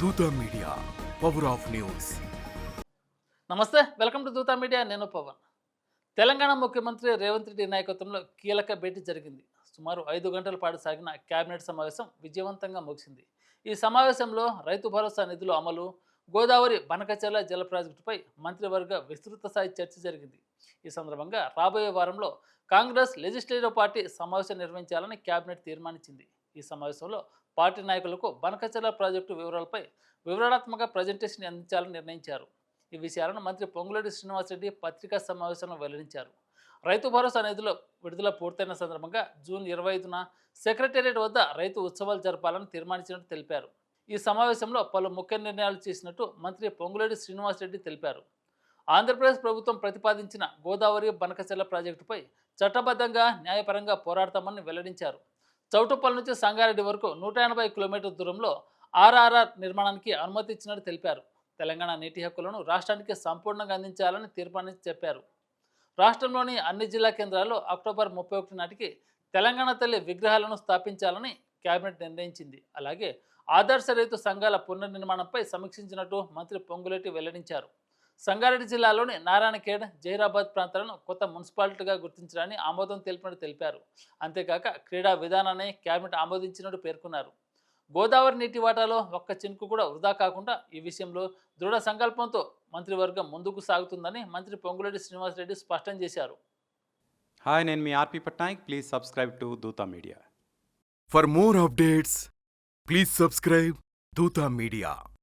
దూత media power of news. నమస్తే, welcome to Dootha media. నేను పవన్. తెలంగాణ ముఖ్యమంత్రి రేవంత్ రెడ్డి నాయకత్వంలో కీలక భేటీ జరిగింది. సుమారు 5 గంటల పాటు సాగిన కేబినెట్ సమావేశం విజయవంతంగా ముగిసింది. ఈ సమావేశంలో రైతు భరోసా నిధుల అమలు, గోదావరి బనకచెర్ల జల ప్రాజెక్టుపై మంత్రివర్గ విస్తృత స్థాయి చర్చ జరిగింది. ఈ సందర్భంగా రాబోయే వారంలో కాంగ్రెస్ లెజిస్లేటివ్ పార్టీ సమావేశం నిర్వహించాలని కేబినెట్ తీర్మానించింది. ఈ సమావేశంలో పార్టీ నాయకులకు బనకచెర్ల ప్రాజెక్టు వివరాలపై వివరణాత్మక ప్రజెంటేషన్ అందించాలని నిర్ణయించారు. ఈ విషయాలను మంత్రి పొంగులేటి శ్రీనివాసరెడ్డి పత్రికా సమావేశంలో వెల్లడించారు. రైతు భరోసా నిధుల విడుదల పూర్తయిన సందర్భంగా జూన్ 25న సెక్రటేరియట్ వద్ద రైతు ఉత్సవాలు జరపాలని తీర్మానించినట్టు తెలిపారు. ఈ సమావేశంలో పలు ముఖ్య నిర్ణయాలు చేసినట్టు మంత్రి పొంగులేటి శ్రీనివాసరెడ్డి తెలిపారు. ఆంధ్రప్రదేశ్ ప్రభుత్వం ప్రతిపాదించిన గోదావరి బనకచెర్ల ప్రాజెక్టుపై చట్టబద్ధంగా న్యాయపరంగా పోరాడతామని వెల్లడించారు. చౌటుప్పల్ నుంచి సంగారెడ్డి వరకు 180 కిలోమీటర్ల దూరంలో ఆర్ఆర్ఆర్ నిర్మాణానికి అనుమతి ఇచ్చినట్టు తెలిపారు. తెలంగాణ నీటి హక్కులను రాష్ట్రానికి సంపూర్ణంగా అందించాలని తీర్మానించి చెప్పారు. రాష్ట్రంలోని అన్ని జిల్లా కేంద్రాల్లో అక్టోబర్ 31 నాటికి తెలంగాణ తల్లి విగ్రహాలను స్థాపించాలని కేబినెట్ నిర్ణయించింది. అలాగే ఆదర్శ రైతు సంఘాల పునర్నిర్మాణంపై సమీక్షించినట్టు మంత్రి పొంగులేటి వెల్లడించారు. సంగారెడ్డి జిల్లాలోని నారాయణఖేడ్, జైరాబాద్ ప్రాంతాలను కొత్త మున్సిపాలిటీగా గుర్తించడాన్ని ఆమోదం తెలిపినట్టు తెలిపారు. అంతేకాక క్రీడా విధానాన్ని కేబినెట్ ఆమోదించినట్టు పేర్కొన్నారు. గోదావరి నీటి వాటాలో ఒక్క చినుకు కూడా వృధా కాకుండా ఈ విషయంలో దృఢ సంకల్పంతో మంత్రివర్గం ముందుకు సాగుతుందని మంత్రి పొంగులేటి శ్రీనివాసరెడ్డి స్పష్టం చేశారు. హాయ్, నేను మీ RP Patnaik. Please subscribe to Dootha media. For more updates please subscribe Dootha media.